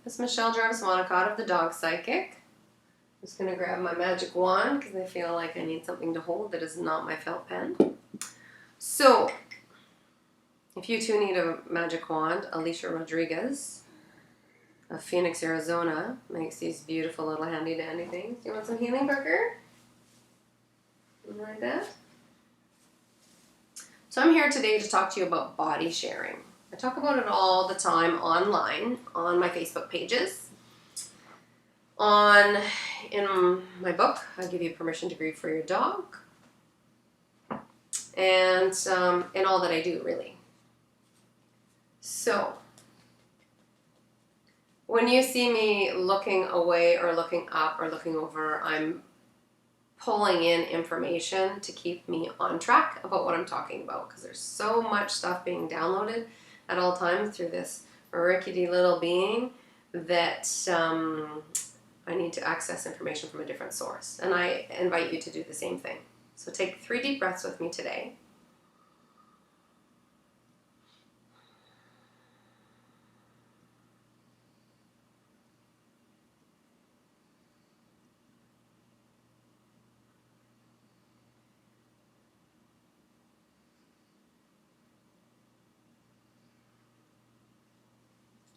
It's Michelle Jarvis Monicott of the Dog Psychic. I'm just going to grab my magic wand because I feel like I need something to hold that is not my felt pen. So, if you too need a magic wand, Alicia Rodriguez of Phoenix, Arizona makes these beautiful little handy dandy things. You want some healing, Parker? Something like that? So I'm here today to talk to you about body sharing. I talk about it all the time online on my Facebook pages. In my book, I give you permission to grieve for your dog. And in all that I do, really. So, when you see me looking away or looking up or looking over, I'm pulling in information to keep me on track about what I'm talking about, because there's so much stuff being downloaded at all times through this rickety little being that I need to access information from a different source. And I invite you to do the same thing. So take 3 deep breaths with me today.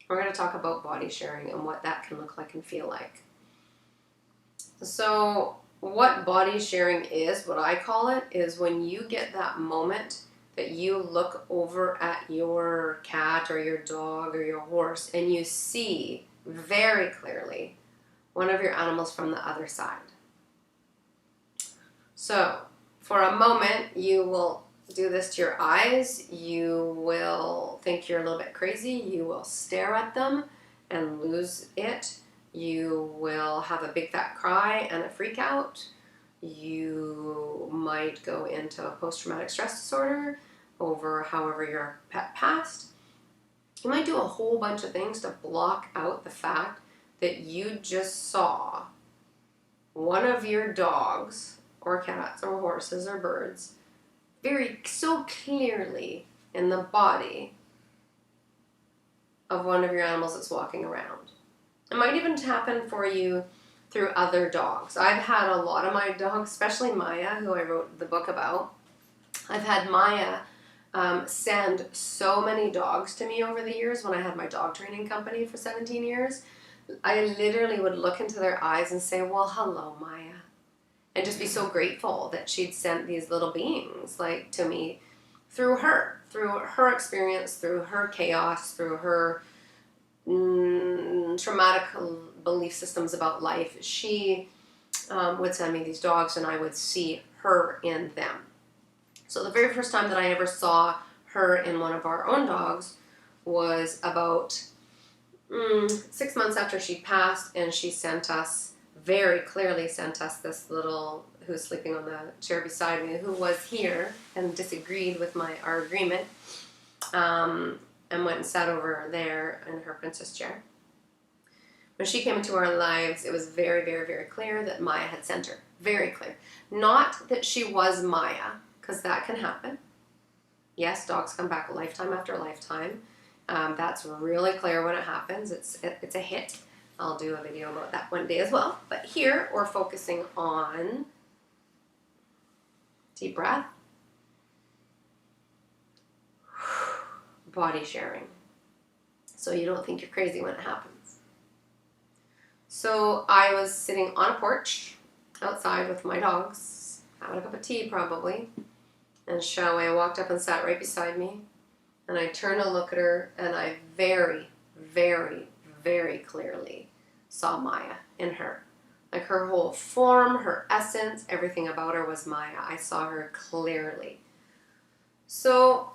We're going to talk about body sharing and what that can look like and feel like. So what body sharing is, what I call it, is when you get that moment that you look over at your cat or your dog or your horse and you see very clearly one of your animals from the other side. So for a moment, you will do this to your eyes. You will think you're a little bit crazy. You will stare at them and lose it. You will have a big fat cry and a freak out. You might go into a post-traumatic stress disorder over however your pet passed. You might do a whole bunch of things to block out the fact that you just saw one of your dogs or cats or horses or birds so clearly in the body of one of your animals that's walking around. It might even happen for you through other dogs. I've had a lot of my dogs, especially Maya, who I wrote the book about. I've had Maya send so many dogs to me over the years when I had my dog training company for 17 years. I literally would look into their eyes and say, well, hello, Maya. And just be so grateful that she'd sent these little beings like to me through her experience, through her chaos, through her traumatic belief systems about life. She would send me these dogs and I would see her in them. So the very first time that I ever saw her in one of our own dogs was about 6 months after she passed, and she very clearly sent us this little, who was sleeping on the chair beside me, who was here and disagreed with our agreement, and went and sat over there in her princess chair. When she came into our lives, it was very, very, very clear that Maya had sent her. Very clear. Not that she was Maya, because that can happen. Yes, dogs come back lifetime after lifetime. That's really clear when it happens. It's a hit. I'll do a video about that one day as well. But here we're focusing on deep breath, body sharing, so you don't think you're crazy when it happens. So I was sitting on a porch outside with my dogs, having a cup of tea probably, and Xiaowei walked up and sat right beside me, and I turned to look at her, and I very, very, very clearly saw Maya in her. Like her whole form, her essence, everything about her was Maya. I saw her clearly. So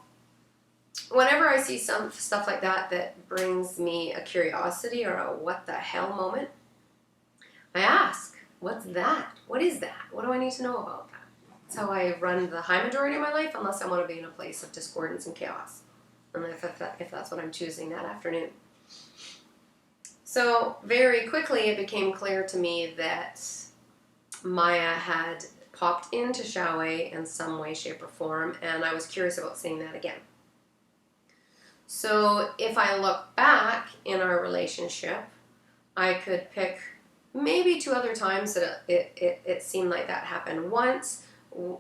whenever I see some stuff like that brings me a curiosity or a what the hell moment, I ask, what's that? What is that? What do I need to know about that? That's how I run the high majority of my life, unless I want to be in a place of discordance and chaos. And if that's what I'm choosing that afternoon. So very quickly it became clear to me that Maya had popped into Xiaowei in some way, shape, or form, and I was curious about seeing that again. So if I look back in our relationship, I could pick maybe 2 other times that it seemed like that happened. Once,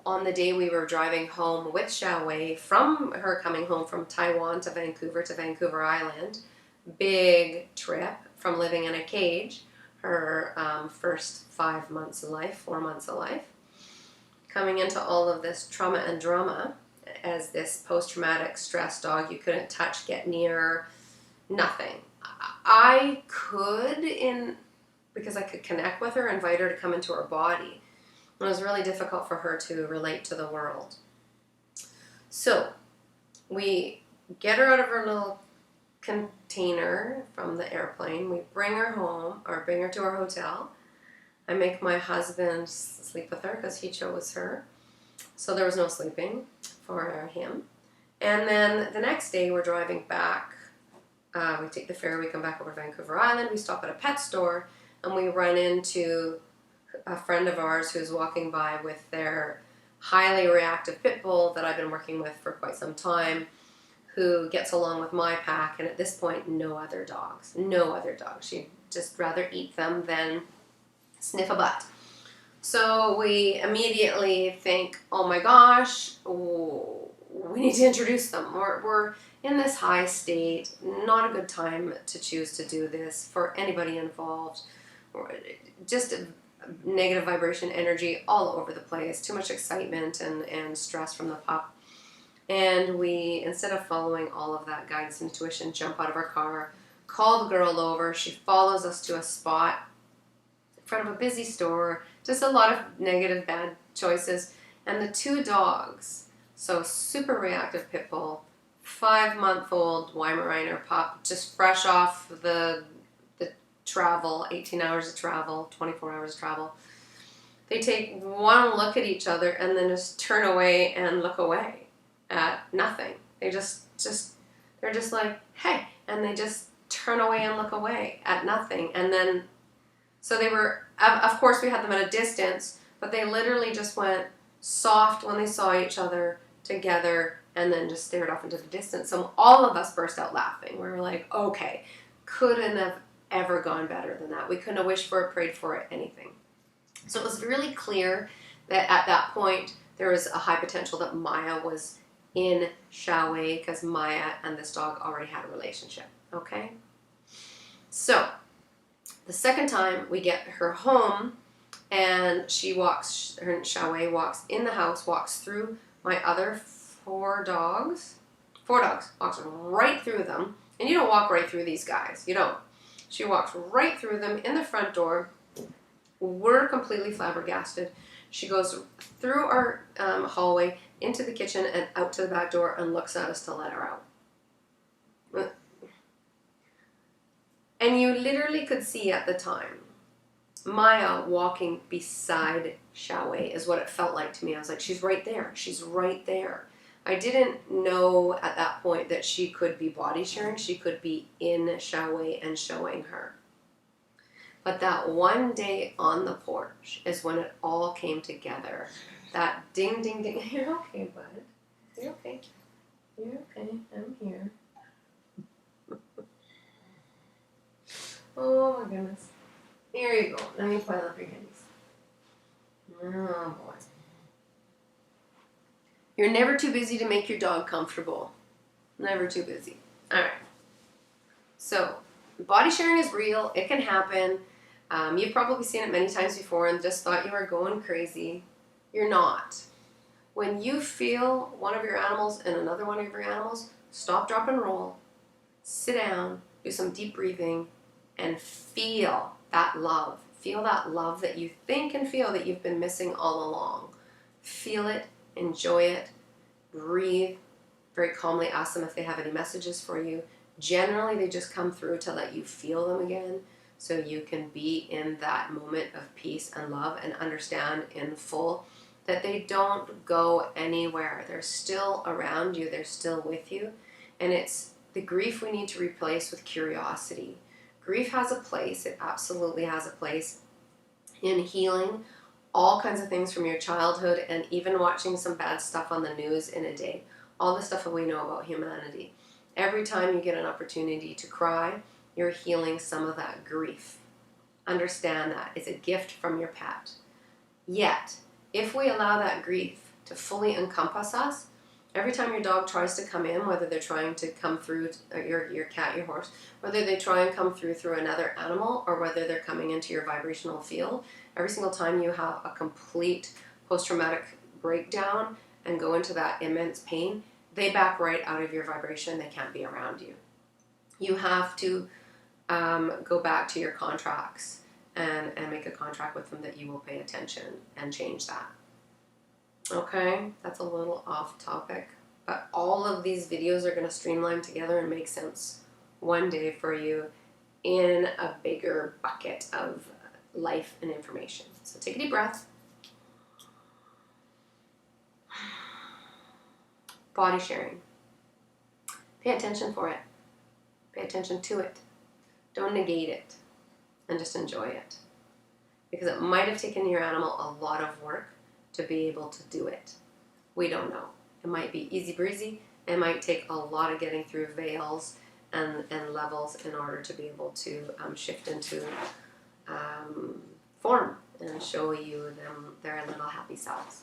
on the day we were driving home with Xiaowei from her coming home from Taiwan to Vancouver Island, big trip from living in a cage, her first 5 months of life, 4 months of life, coming into all of this trauma and drama as this post-traumatic stress dog. You couldn't touch, get near, nothing. I could, because I could connect with her, invite her to come into her body. It was really difficult for her to relate to the world. So we get her out of her little container from the airplane. We bring her home, or bring her to our hotel. I make my husband sleep with her because he chose her. So there was no sleeping for him. And then the next day we're driving back. We take the ferry, we come back over to Vancouver Island, we stop at a pet store, and we run into a friend of ours who's walking by with their highly reactive pit bull that I've been working with for quite some time, who gets along with my pack, and at this point, no other dogs. She'd just rather eat them than sniff a butt. So we immediately think, oh my gosh, we need to introduce them. We're in this high state, not a good time to choose to do this for anybody involved. Just a negative vibration energy all over the place, too much excitement and stress from the pup. And we, instead of following all of that guidance and intuition, jump out of our car, call the girl over. She follows us to a spot in front of a busy store, just a lot of negative, bad choices. And the 2 dogs, so super reactive pit bull, 5-month-old Weimaraner pup, just fresh off the travel, 18 hours of travel, 24 hours of travel. They take one look at each other and then just turn away and look away at nothing. They're just like, hey, and they just turn away and look away at nothing. And then, so they were, of course we had them at a distance, but they literally just went soft when they saw each other together and then just stared off into the distance. So all of us burst out laughing. We were like, okay, couldn't have ever gone better than that. We couldn't have wished for it, prayed for it, anything. So it was really clear that at that point there was a high potential that Maya was in Xiaowei, because Maya and this dog already had a relationship. Okay? So the second time we get her home, and Xiaowei walks in the house, walks through my other 4 dogs, walks right through them. And you don't walk right through these guys. You don't. She walks right through them in the front door. We're completely flabbergasted. She goes through our hallway into the kitchen and out to the back door and looks at us to let her out. And you literally could see at the time Maya walking beside Xiaowei is what it felt like to me. I was like, she's right there. She's right there. I didn't know at that point that she could be body sharing. She could be in Xiaowei and showing her. But that one day on the porch is when it all came together. That ding, ding, ding. You're okay, bud. You're okay. You're okay. I'm here. Oh my goodness. Here you go. Let me pile up your goodies. Oh boy. You're never too busy to make your dog comfortable. Never too busy. Alright. So, body sharing is real. It can happen. You've probably seen it many times before and just thought you were going crazy. You're not. When you feel one of your animals and another one of your animals, stop, drop, and roll. Sit down. Do some deep breathing. And feel that love. Feel that love that you think and feel that you've been missing all along. Feel it. Enjoy it. Breathe. Very calmly ask them if they have any messages for you. Generally, they just come through to let you feel them again, so you can be in that moment of peace and love and understand in full that they don't go anywhere. They're still around you. They're still with you. And it's the grief we need to replace with curiosity. Grief has a place. It absolutely has a place in healing all kinds of things from your childhood, and even watching some bad stuff on the news in a day. All the stuff that we know about humanity. Every time you get an opportunity to cry, you're healing some of that grief understand that it's a gift from your pet. Yet, if we allow that grief to fully encompass us, every time your dog tries to come in, whether they're trying to come through your cat, your horse, whether they try and come through another animal, or whether they're coming into your vibrational field, every single time you have a complete post-traumatic breakdown and go into that immense pain, they back right out of your vibration. They can't be around you. You have to go back to your contracts and make a contract with them that you will pay attention and change that. Okay, that's a little off topic, but all of these videos are going to streamline together and make sense one day for you in a bigger bucket of life and information. So take a deep breath. Body sharing. Pay attention for it. Pay attention to it. Don't negate it, and just enjoy it. Because it might have taken your animal a lot of work to be able to do it. We don't know. It might be easy breezy. It might take a lot of getting through veils and levels in order to be able to shift into form and show you them their little happy selves.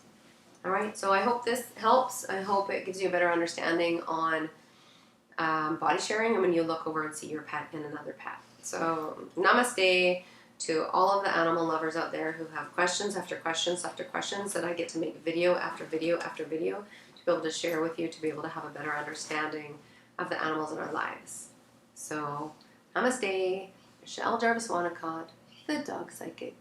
All right, so I hope this helps. I hope it gives you a better understanding on body sharing and when you look over and see your pet in another pet. So namaste to all of the animal lovers out there who have questions after questions after questions that I get to make video after video after video to be able to share with you, to be able to have a better understanding of the animals in our lives. So namaste, Michelle Jarvis Wanacott, the dog psychic.